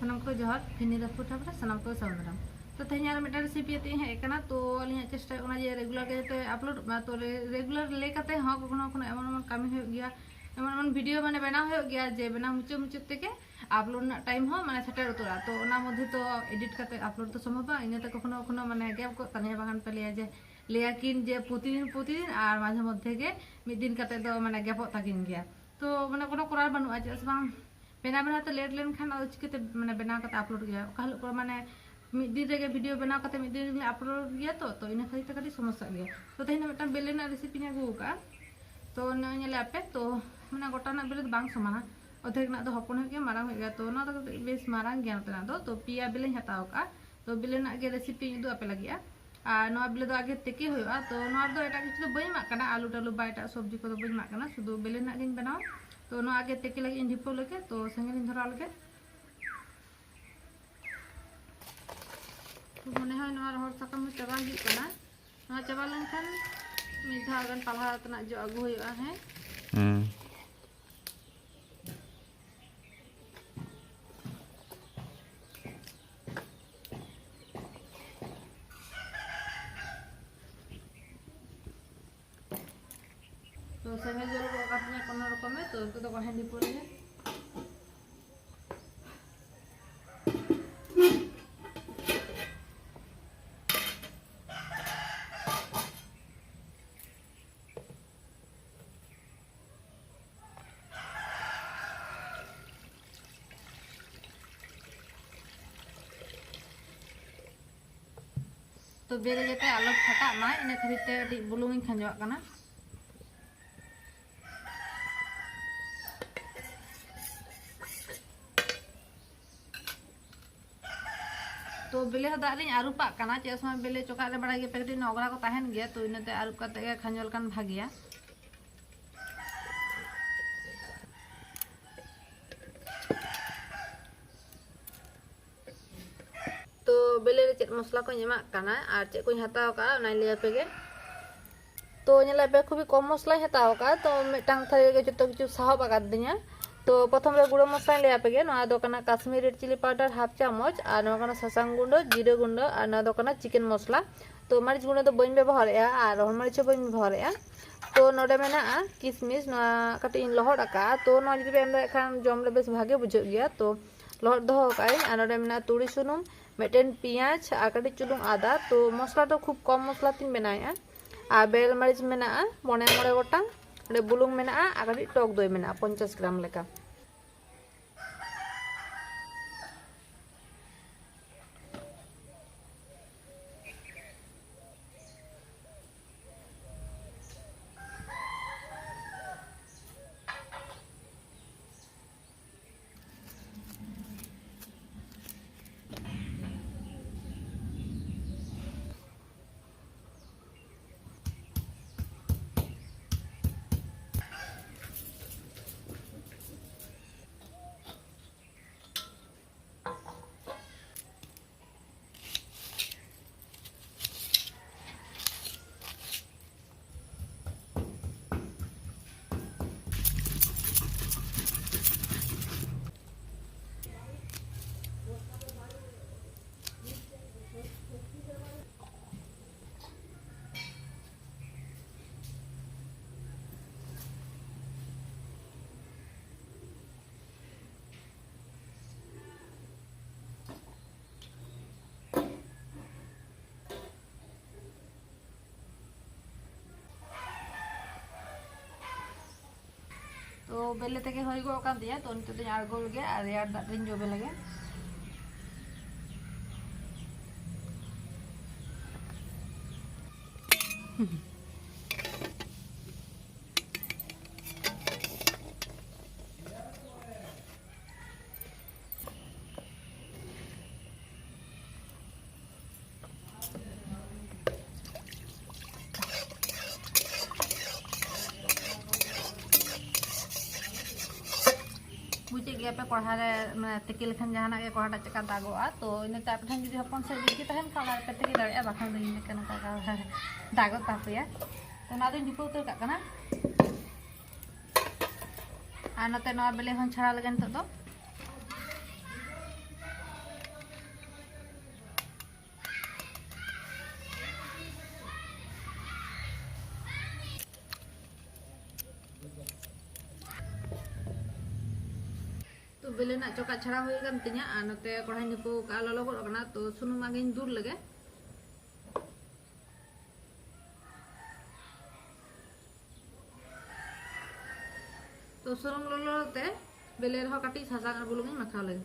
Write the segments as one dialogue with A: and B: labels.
A: सानाम को जोहर फिनी-THE फूड ठाब सानाम को सामदाराम तो तेहन आर मिटा रेसिपी ते हेज कना तो अलिया चेष्टा ओना जे रेगुलर के जते अपलोड तो रेगुलर लेकाते हाँ कखनो कखनो एमन कामी हो गया एमन वीडियो माने बनाव हो गया जे बनाव मुचाद मुचाद तेके अपलोड ना टाइम हो माने सेटर उतरा तो ओना मध्य तो एडिट करते अपलोड तो संभव बा इनाते कखनो कखनो माने गैप को तनिया बागान पे लिया जे लेकिन जे प्रतिदिन और माझे मध्य के मिद दिन कते दो माने गैपो ताकिन गया तो माने कोनो करार बानुआ जे बांग बेना बेना तो लेट लेन खान चिकते माने बेना कते अपलोड गया काल को माने मिद दिन रे वीडियो बना कते मिद दिन अपलोड गया तो इन खातिर कटी समस्या गया तो तेहन मिदटां बेले ना रेसिपी ने अगु का तो नले आपे तो माने गोटा ना बेले बांग समाना अधेक ना तो हपन हो गया मारांग हो गया तो ना तो बेस मारांग गया ना तो पिया बेले हताव का तो बेले ना के रेसिपी दो आपे लगिया और नवा बेले दो आगे तेके होया तो नवा दो एटा किछु बई मा कना आलू टालू बा एटा सब्जी को दो बई मा कना शुधु बेले ना गिन बनाओ तो नवा आगे तेके लगी इन ढिपो लगे तो संगे इन धरा लगे तो मने है नवा हर सकम चाबा हि कना नवा चाबा लंखान मिधा गन पाला तना जो अगु होया है तो संगे जो काटने कोनो रकम में तो उनको तो कहे दी पड़े तो बेरे जते आलू फटा मा इन खातिर ते अडी बुलुंग खंजवा कना तो बेले दाग रे आरुपा कना चे समय बेले चोका रे बड़ा गे पेकटी नगरा को ताहेन गया तो इनते आरुप कते गे खंजल कान भागिया तो बेले रे चेक मसला को एमा कना और चेक को हताव का ना लिया पेगे तो नेला पे खूब कम मसला हताव का तो मिटांग थाली गे जतो किछु साहब आका दिया तो प्रथम रे गुड़ो मसला लिया पेगे ना दो कना Kashmir red chilli powder half चामच और ना कना सासांग गुंडो जीरा गुंडो और ना दो कना चिकन मसला तो मरीच गुंडो तो बइन व्यवहार ए और हर मरीच बइन व्यवहार ए तो नोडे मेना किसमिस ना कटी लहड़ आका तो ना जदि एम दे खान जम ले बेस भागे बुझ गया तो लहड़ दो काई और नोडे मेना तुड़ी सुनुम मिटेन पियाज और कटी चुलुंग आदा तो मसला तो खूब कम मसला तीन बनाया और बेल मरीच मेना मने मोड़े गोटांग बुलुंग मेना और कटी टक दई मेना 50 ग्राम लेका तो बेले तक हो गो कान दिया तो नित दिन आड़गो लगे और रेयार दाग दिन जोबे लगे बुझे गया पे कढ़ा तेके लेखान जहाना के कढ़ाटा चेका दागोआ तो इनते आप ठन जुदी हपन से बिकी तहन खाला पे तेके दाड़े बाखान दो इन कना का दागो तापया तो ना दिन ढिपो उतर का कना आ नते नवा बेले हन छाड़ा लगे तो bele nak cokat chara hoy kan tinya anote korhai nipu ka lolo gor kana to sunum agin dur lage to sunum lolo te bele reho kati sasang ar bulung makhaw lage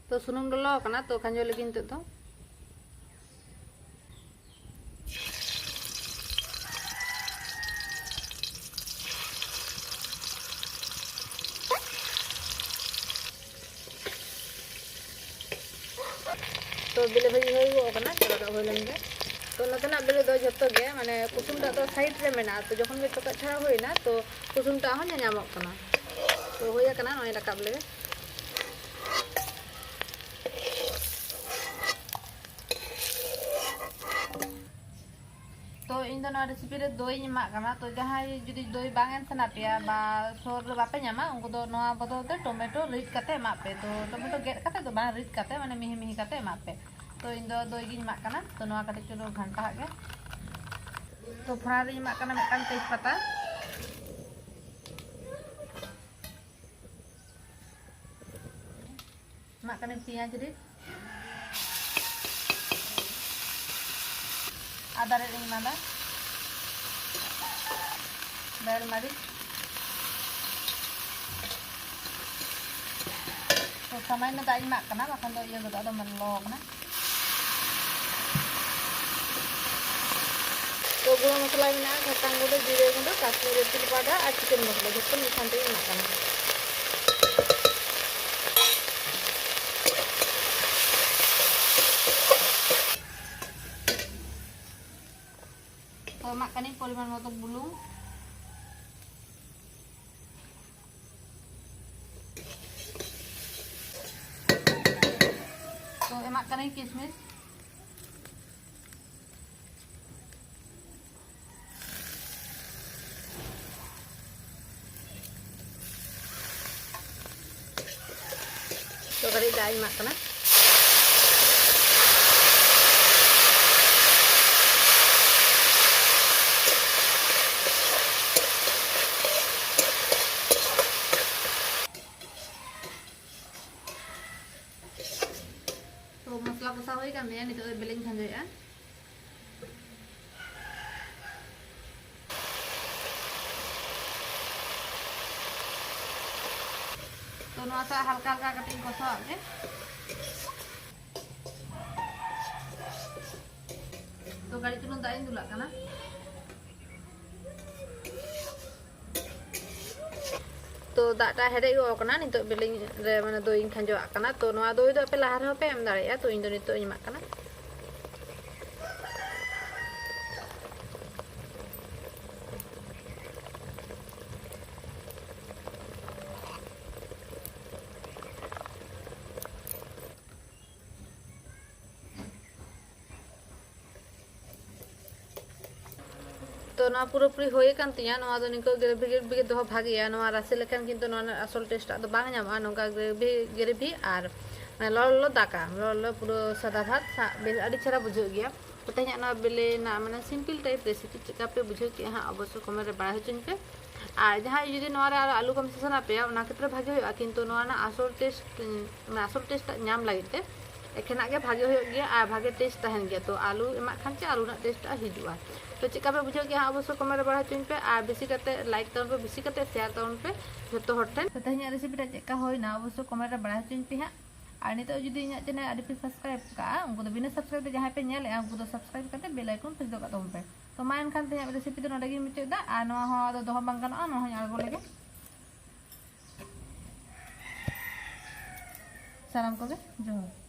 A: तो सुनुम डलो करना तो खांजो लगी तो बिले भाजी हो करना चला का होइलन गे तो नतना बिले दो जत्तो गे माने कुसुमटा तो साइड रे मेना तो जखन गे चका छाड़ा होइना तो कुसुमटा हो ᱧᱟᱢᱚᱜ ᱠᱟᱱᱟ तो होया करना नय राकाब लेगे तो इन दो रेसिपी रे दई एमा करना तो जहां जुदी दई बांगन सना पेया बा सोर रे बापे ᱧᱟᱢᱟ उनको दो नोआ बदल ते टोमेटो रिच कते एमा पे तो टोमेटो गेट कते तो बा रिच कते माने मिही मिही कते एमा पे तो इन दो दई गिन एमा करना तो नोआ कटे चलो घंटा गे तो फ्रा रे एमा करना मिटान तेज पत्ता एमा करना पियाज रे आदा रे माना बेर मारी तो समय में दाई mak kana makan do iya goda do menlo kana तो गुड़ा मसला में खटांग गुड़ा जीरे गुड़ा काश्मीरी चिली पाउडर और चिकन मसाला जत्तो मिठान ते mak kana तो makan ini परिमाण मतो बुलुंग तो emak kan kismis तो kali dah emak kana मसला कसा होई kan ya nito beleng khanjo ya तो नोआ सा हल्का हल्का कटिंग कसा के तो गाड़ी चुनुं दाइन दुला kana तो दाटा हेडे हो कना नितो बेलिंग रे माने दोइं खंजो आकना तो नोआ दोइ दो पे लाहार पे एम दाड़िया तो इन दो नितो इमा कना तो ना पूरी होए कान तिया नोआ दो निको ग्रेवी दो भागिया नोआ रासे लेखन किंतु नोआ असल टेस्ट दो बांग ᱧᱟᱢᱚᱜᱼᱟ नोका ग्रेवी और ललो दाका ललो पूरा सादा भात बेस आडी छरा बुझो गया तो तेहना ना बेले ना माने सिंपल टाइप रेसिपी चिका पे बुझो कि हां अवश्य कमेंट रे बड़ा होचन पे और जहां जुदी नोआ रे आलू कम सेसना पे ओना क्षेत्र भागे होया किंतु नोआ ना असल टेस्ट ᱧᱟᱢ लागित ते एखेना के भागे हो गया और भागे टेस्ट तहन गया तो आलू एमा खान चे आलू ना टेस्ट हिजुआ तो चिका पे बुझो कि हाँ अवश्य कमेंट बढ़ा चुन पे और बेसी करते लाइक तौन पे बेसी करते शेयर तौन पे जो हर ठेन तो तेहना रेसिपी चेका होइना अवश्य कमेंट बढ़ा चुन पे हाँ और नितो जुदी इना चैनल आदि पे सब्सक्राइब का उनको तो बिना सब्सक्राइब जहां पे नेले उनको तो सब्सक्राइब करते बेल आइकन प्रेस दो का तोम पे तो मा एनखान तेहना रेसिपी तो नडे गी मिचेदा आ नोआ हो दो दोह बांग गानोआ नोआ हो आगो लेगे सालाम को जोहार।